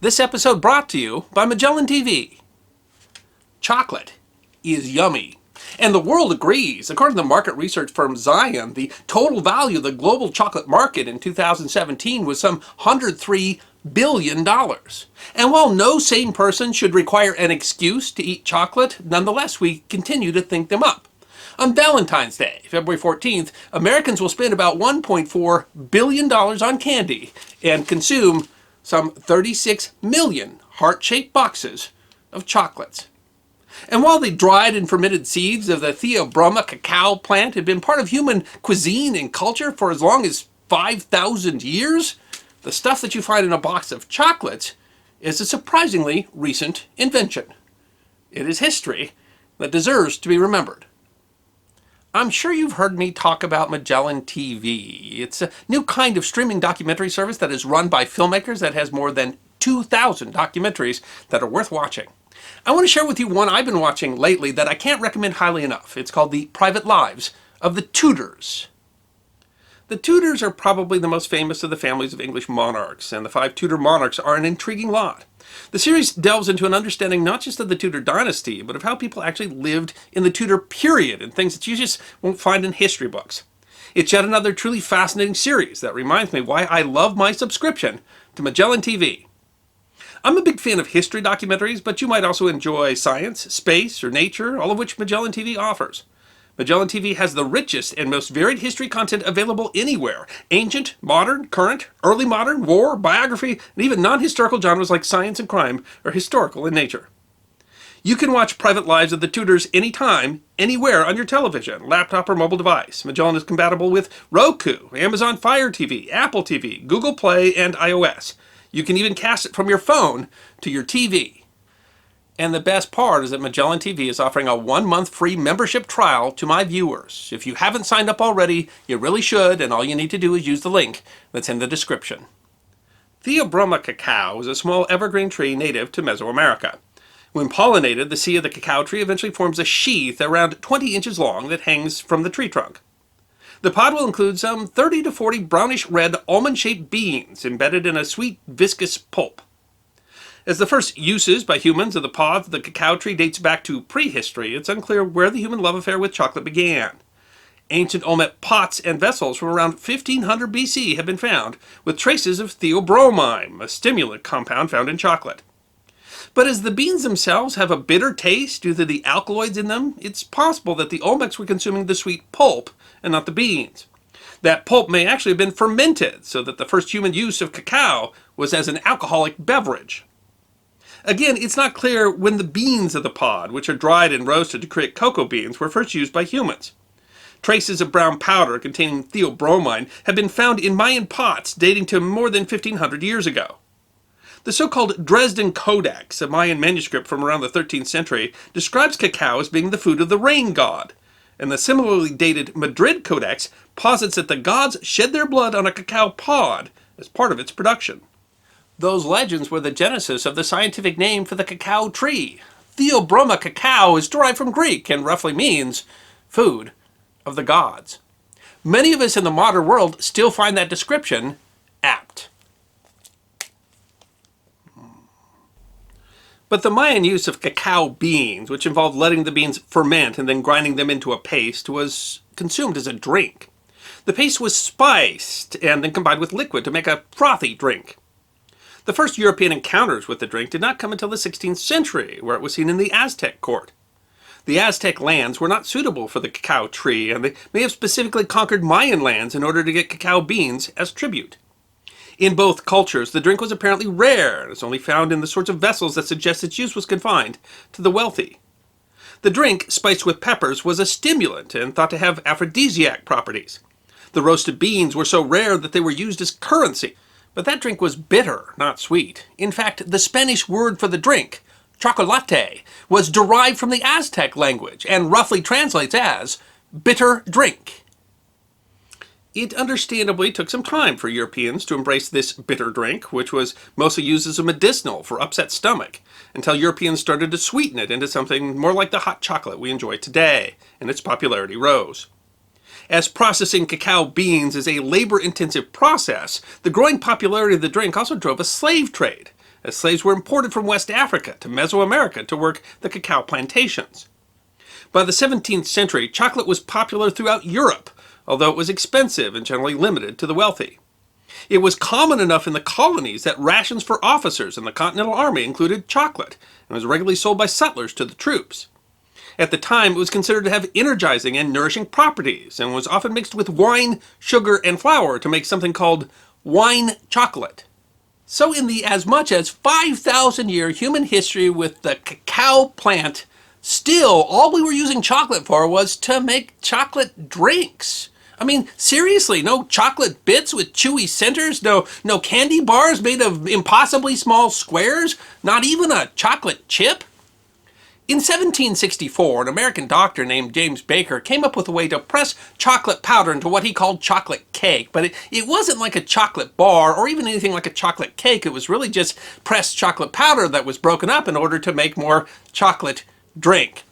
This episode brought to you by Magellan TV. Chocolate is yummy, and the world agrees. According to the market research firm Zion, the total value of the global chocolate market in 2017 was some $103 billion. And while no sane person should require an excuse to eat chocolate, nonetheless we continue to think them up. On Valentine's Day, February 14th, Americans will spend about $1.4 billion on candy and consume some 36 million heart-shaped boxes of chocolates. And while the dried and fermented seeds of the Theobroma cacao plant have been part of human cuisine and culture for as long as 5,000 years, the stuff that you find in a box of chocolates is a surprisingly recent invention. It is history that deserves to be remembered. I'm sure you've heard me talk about Magellan TV. It's a new kind of streaming documentary service that is run by filmmakers that has more than 2,000 documentaries that are worth watching. I want to share with you one I've been watching lately that I can't recommend highly enough. It's called The Private Lives of the Tudors. The Tudors are probably the most famous of the families of English monarchs, and the 5 Tudor monarchs are an intriguing lot. The series delves into an understanding not just of the Tudor dynasty, but of how people actually lived in the Tudor period and things that you just won't find in history books. It's yet another truly fascinating series that reminds me why I love my subscription to Magellan TV. I'm a big fan of history documentaries, but you might also enjoy science, space, or nature, all of which Magellan TV offers. Magellan TV has the richest and most varied history content available anywhere. Ancient, modern, current, early modern, war, biography, and even non-historical genres like science and crime are historical in nature. You can watch Private Lives of the Tudors anytime, anywhere on your television, laptop, or mobile device. Magellan is compatible with Roku, Amazon Fire TV, Apple TV, Google Play, and iOS. You can even cast it from your phone to your TV. And the best part is that Magellan TV is offering a 1-month free membership trial to my viewers. If you haven't signed up already, you really should, and all you need to do is use the link that's in the description. Theobroma cacao is a small evergreen tree native to Mesoamerica. When pollinated, the seed of the cacao tree eventually forms a sheath around 20 inches long that hangs from the tree trunk. The pod will include some 30 to 40 brownish-red almond-shaped beans embedded in a sweet, viscous pulp. As the first uses by humans of the pod of the cacao tree dates back to prehistory, it's unclear where the human love affair with chocolate began. Ancient Olmec pots and vessels from around 1500 BC have been found, with traces of theobromine, a stimulant compound found in chocolate. But as the beans themselves have a bitter taste due to the alkaloids in them, it's possible that the Olmecs were consuming the sweet pulp and not the beans. That pulp may actually have been fermented, so that the first human use of cacao was as an alcoholic beverage. Again, it's not clear when the beans of the pod, which are dried and roasted to create cocoa beans, were first used by humans. Traces of brown powder containing theobromine have been found in Mayan pots dating to more than 1,500 years ago. The so-called Dresden Codex, a Mayan manuscript from around the 13th century, describes cacao as being the food of the rain god, and the similarly dated Madrid Codex posits that the gods shed their blood on a cacao pod as part of its production. Those legends were the genesis of the scientific name for the cacao tree. Theobroma cacao is derived from Greek and roughly means food of the gods. Many of us in the modern world still find that description apt. But the Mayan use of cacao beans, which involved letting the beans ferment and then grinding them into a paste, was consumed as a drink. The paste was spiced and then combined with liquid to make a frothy drink. The first European encounters with the drink did not come until the 16th century, where it was seen in the Aztec court. The Aztec lands were not suitable for the cacao tree, and they may have specifically conquered Mayan lands in order to get cacao beans as tribute. In both cultures, the drink was apparently rare, and is only found in the sorts of vessels that suggest its use was confined to the wealthy. The drink, spiced with peppers, was a stimulant and thought to have aphrodisiac properties. The roasted beans were so rare that they were used as currency. But that drink was bitter, not sweet. In fact, the Spanish word for the drink, chocolate, was derived from the Aztec language and roughly translates as bitter drink. It understandably took some time for Europeans to embrace this bitter drink, which was mostly used as a medicinal for upset stomach, until Europeans started to sweeten it into something more like the hot chocolate we enjoy today, and its popularity rose. As processing cacao beans is a labor-intensive process, the growing popularity of the drink also drove a slave trade. as slaves were imported from West Africa to Mesoamerica to work the cacao plantations. By the 17th century, chocolate was popular throughout Europe, although it was expensive and generally limited to the wealthy. It was common enough in the colonies that rations for officers in the Continental Army included chocolate, and was regularly sold by sutlers to the troops. At the time, it was considered to have energizing and nourishing properties, and was often mixed with wine, sugar, and flour to make something called wine chocolate. So in the as much as 5,000-year human history with the cacao plant, still, all we were using chocolate for was to make chocolate drinks. I mean, seriously, no chocolate bits with chewy centers, no candy bars made of impossibly small squares, not even a chocolate chip? In 1764, an American doctor named James Baker came up with a way to press chocolate powder into what he called chocolate cake, but it wasn't like a chocolate bar or even anything like a chocolate cake. It was really just pressed chocolate powder that was broken up in order to make more chocolate drink.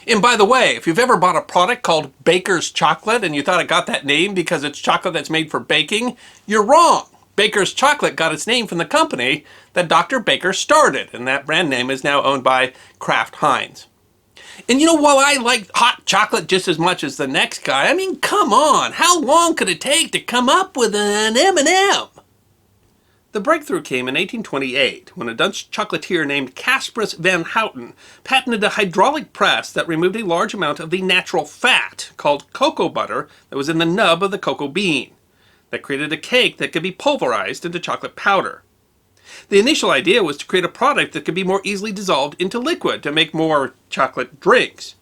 And by the way, if you've ever bought a product called Baker's Chocolate and you thought it got that name because it's chocolate that's made for baking, you're wrong. Baker's Chocolate got its name from the company that Dr. Baker started, and that brand name is now owned by Kraft Heinz. And you know, while I like hot chocolate just as much as the next guy, I mean, come on, how long could it take to come up with an M&M? The breakthrough came in 1828 when a Dutch chocolatier named Casparus van Houten patented a hydraulic press that removed a large amount of the natural fat, called cocoa butter, that was in the nub of the cocoa bean. That created a cake that could be pulverized into chocolate powder. The initial idea was to create a product that could be more easily dissolved into liquid to make more chocolate drinks.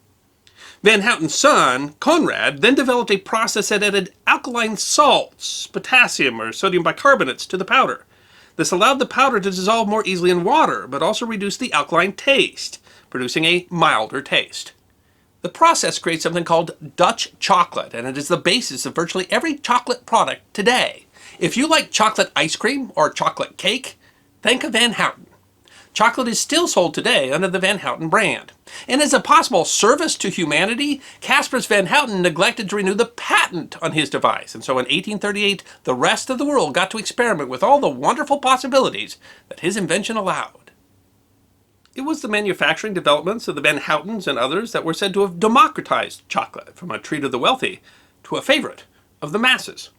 Van Houten's son, Conrad, then developed a process that added alkaline salts, potassium or sodium bicarbonates, to the powder. This allowed the powder to dissolve more easily in water, but also reduced the alkaline taste, producing a milder taste. The process creates something called Dutch chocolate, and it is the basis of virtually every chocolate product today. If you like chocolate ice cream or chocolate cake, think of Van Houten. Chocolate is still sold today under the Van Houten brand. And as a possible service to humanity, Casparus van Houten neglected to renew the patent on his device, and so in 1838, the rest of the world got to experiment with all the wonderful possibilities that his invention allowed. It was the manufacturing developments of the Van Houtens and others that were said to have democratized chocolate from a treat of the wealthy to a favorite of the masses.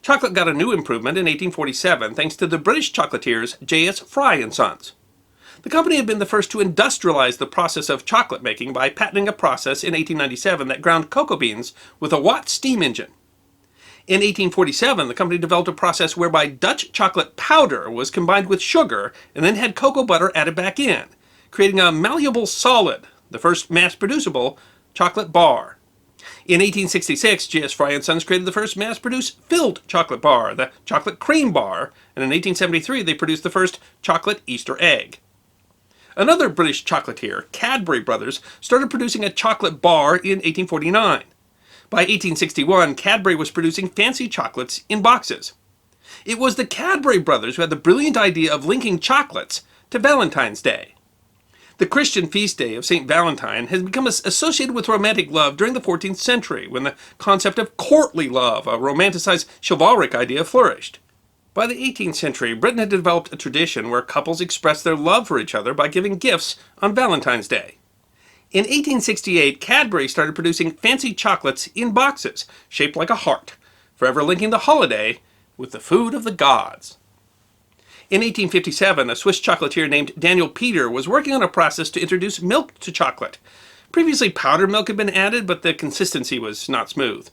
Chocolate got a new improvement in 1847 thanks to the British chocolatiers J.S. Fry & Sons. The company had been the first to industrialize the process of chocolate making by patenting a process in 1897 that ground cocoa beans with a Watt steam engine. In 1847, the company developed a process whereby Dutch chocolate powder was combined with sugar and then had cocoa butter added back in, creating a malleable solid, the first mass-producible chocolate bar. In 1866, J.S. Fry & Sons created the first mass-produced filled chocolate bar, the chocolate cream bar, and in 1873 they produced the first chocolate Easter egg. Another British chocolatier, Cadbury Brothers, started producing a chocolate bar in 1849. By 1861, Cadbury was producing fancy chocolates in boxes. It was the Cadbury brothers who had the brilliant idea of linking chocolates to Valentine's Day. The Christian feast day of St. Valentine has become associated with romantic love during the 14th century, when the concept of courtly love, a romanticized chivalric idea, flourished. By the 18th century, Britain had developed a tradition where couples expressed their love for each other by giving gifts on Valentine's Day. In 1868, Cadbury started producing fancy chocolates in boxes, shaped like a heart, forever linking the holiday with the food of the gods. In 1857, a Swiss chocolatier named Daniel Peter was working on a process to introduce milk to chocolate. Previously, powdered milk had been added, but the consistency was not smooth.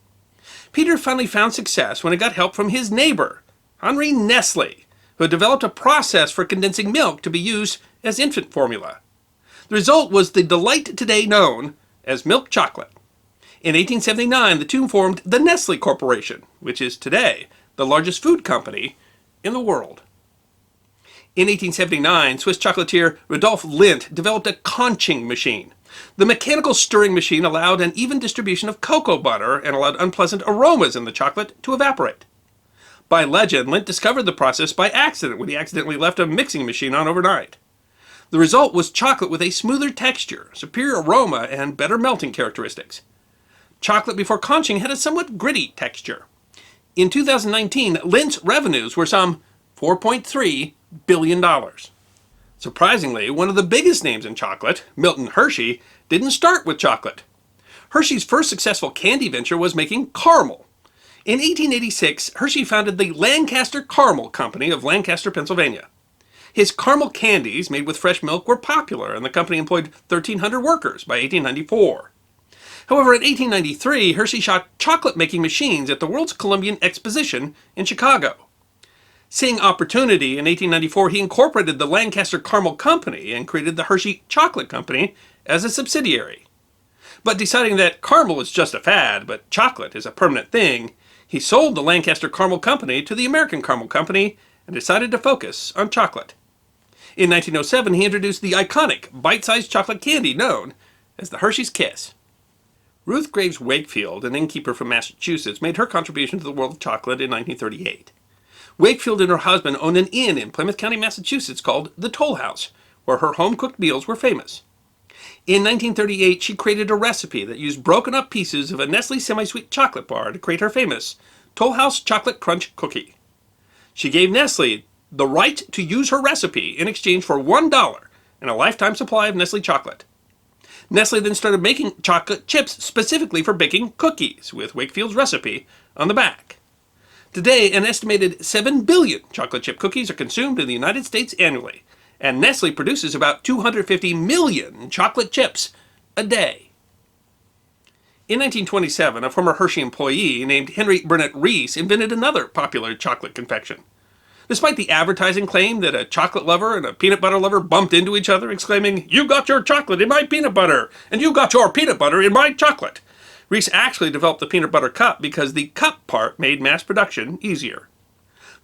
Peter finally found success when he got help from his neighbor, Henri Nestle, who had developed a process for condensing milk to be used as infant formula. The result was the delight today known as milk chocolate. In 1879, the two formed the Nestle Corporation, which is today the largest food company in the world. In 1879, Swiss chocolatier Rudolf Lindt developed a conching machine. The mechanical stirring machine allowed an even distribution of cocoa butter and allowed unpleasant aromas in the chocolate to evaporate. By legend, Lindt discovered the process by accident when he accidentally left a mixing machine on overnight. The result was chocolate with a smoother texture, superior aroma, and better melting characteristics. Chocolate before conching had a somewhat gritty texture. In 2019, Lindt's revenues were some $4.3 billion. Surprisingly, one of the biggest names in chocolate, Milton Hershey, didn't start with chocolate. Hershey's first successful candy venture was making caramel. In 1886, Hershey founded the Lancaster Caramel Company of Lancaster, Pennsylvania. His caramel candies, made with fresh milk, were popular, and the company employed 1,300 workers by 1894. However, in 1893, Hershey shot chocolate-making machines at the World's Columbian Exposition in Chicago. Seeing opportunity, in 1894 he incorporated the Lancaster Caramel Company and created the Hershey Chocolate Company as a subsidiary. But deciding that caramel is just a fad, but chocolate is a permanent thing, he sold the Lancaster Caramel Company to the American Caramel Company and decided to focus on chocolate. In 1907, he introduced the iconic bite-sized chocolate candy known as the Hershey's Kiss. Ruth Graves Wakefield, an innkeeper from Massachusetts, made her contribution to the world of chocolate in 1938. Wakefield and her husband owned an inn in Plymouth County, Massachusetts called the Toll House, where her home-cooked meals were famous. In 1938, she created a recipe that used broken-up pieces of a Nestle semi-sweet chocolate bar to create her famous Toll House Chocolate Crunch cookie. She gave Nestle the right to use her recipe in exchange for $1 and a lifetime supply of Nestle chocolate. Nestle then started making chocolate chips specifically for baking cookies, with Wakefield's recipe on the back. Today, an estimated 7 billion chocolate chip cookies are consumed in the United States annually, and Nestle produces about 250 million chocolate chips a day. In 1927, a former Hershey employee named Henry Burnett Reese invented another popular chocolate confection. Despite the advertising claim that a chocolate lover and a peanut butter lover bumped into each other exclaiming, "You got your chocolate in my peanut butter, and you got your peanut butter in my chocolate," Reese actually developed the peanut butter cup because the cup part made mass production easier.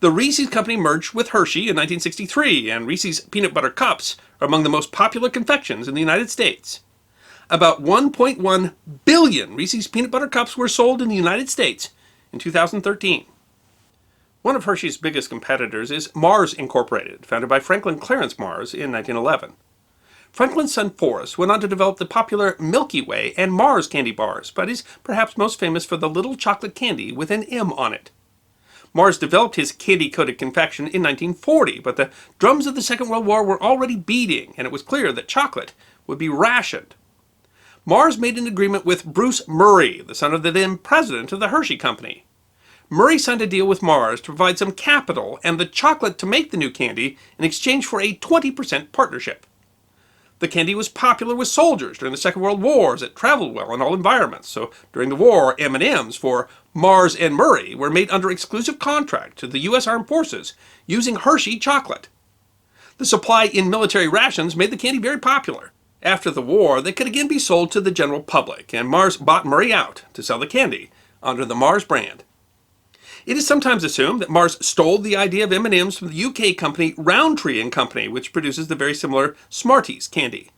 The Reese's company merged with Hershey in 1963, and Reese's peanut butter cups are among the most popular confections in the United States. About 1.1 billion Reese's peanut butter cups were sold in the United States in 2013. One of Hershey's biggest competitors is Mars Incorporated, founded by Franklin Clarence Mars in 1911. Franklin's son Forrest went on to develop the popular Milky Way and Mars candy bars, but is perhaps most famous for the little chocolate candy with an M on it. Mars developed his candy-coated confection in 1940, but the drums of the Second World War were already beating, and it was clear that chocolate would be rationed. Mars made an agreement with Bruce Murray, the son of the then president of the Hershey Company. Murray signed a deal with Mars to provide some capital and the chocolate to make the new candy in exchange for a 20% partnership. The candy was popular with soldiers during the Second World War as it traveled well in all environments, so during the war, M&Ms for Mars and Murray were made under exclusive contract to the U.S. Armed Forces using Hershey chocolate. The supply in military rations made the candy very popular. After the war, they could again be sold to the general public, and Mars bought Murray out to sell the candy under the Mars brand. It is sometimes assumed that Mars stole the idea of M&Ms from the UK company Rowntree & Company, which produces the very similar Smarties candy.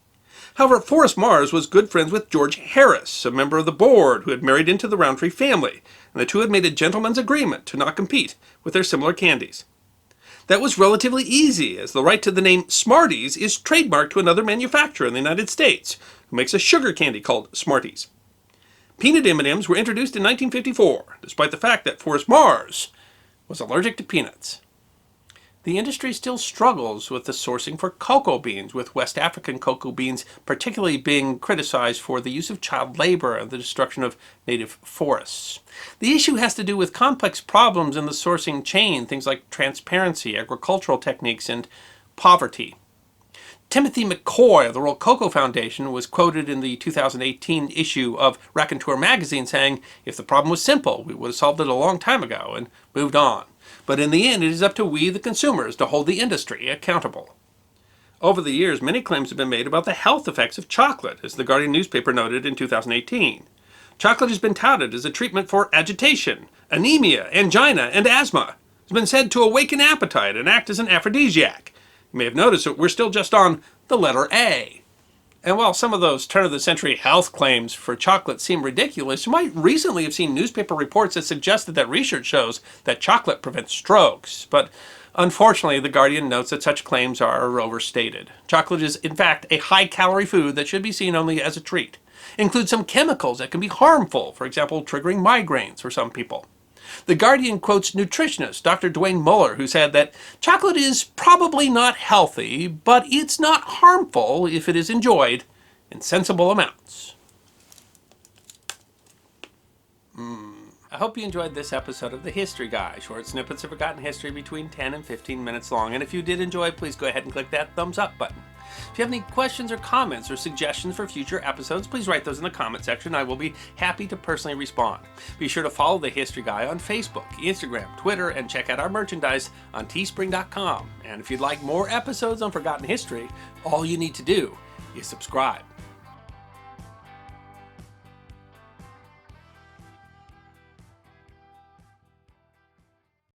However, Forrest Mars was good friends with George Harris, a member of the board who had married into the Rowntree family, and the two had made a gentleman's agreement to not compete with their similar candies. That was relatively easy, as the right to the name Smarties is trademarked to another manufacturer in the United States, who makes a sugar candy called Smarties. Peanut M&Ms were introduced in 1954, despite the fact that Forrest Mars was allergic to peanuts. The industry still struggles with the sourcing for cocoa beans, with West African cocoa beans particularly being criticized for the use of child labor and the destruction of native forests. The issue has to do with complex problems in the sourcing chain, things like transparency, agricultural techniques, and poverty. Timothy McCoy of the World Cocoa Foundation was quoted in the 2018 issue of Raconteur magazine saying, "If the problem was simple, we would have solved it a long time ago and moved on. But in the end, it is up to we, the consumers, to hold the industry accountable." Over the years, many claims have been made about the health effects of chocolate, as the Guardian newspaper noted in 2018. Chocolate has been touted as a treatment for agitation, anemia, angina, and asthma. It's been said to awaken appetite and act as an aphrodisiac. You may have noticed that we're still just on the letter A. And while some of those turn-of-the-century health claims for chocolate seem ridiculous, you might recently have seen newspaper reports that suggested that research shows that chocolate prevents strokes. But unfortunately, The Guardian notes that such claims are overstated. Chocolate is, in fact, a high-calorie food that should be seen only as a treat. It includes some chemicals that can be harmful, for example, triggering migraines for some people. The Guardian quotes nutritionist Dr. Dwayne Muller, who said that chocolate is probably not healthy, but it's not harmful if it is enjoyed in sensible amounts. I hope you enjoyed this episode of The History Guy, short snippets of forgotten history between 10 and 15 minutes long. And if you did enjoy, please go ahead and click that thumbs up button. If you have any questions or comments or suggestions for future episodes, please write those in the comment section. I will be happy to personally respond. Be sure to follow The History Guy on Facebook, Instagram, Twitter, and check out our merchandise on teespring.com. And if you'd like more episodes on forgotten history, all you need to do is subscribe.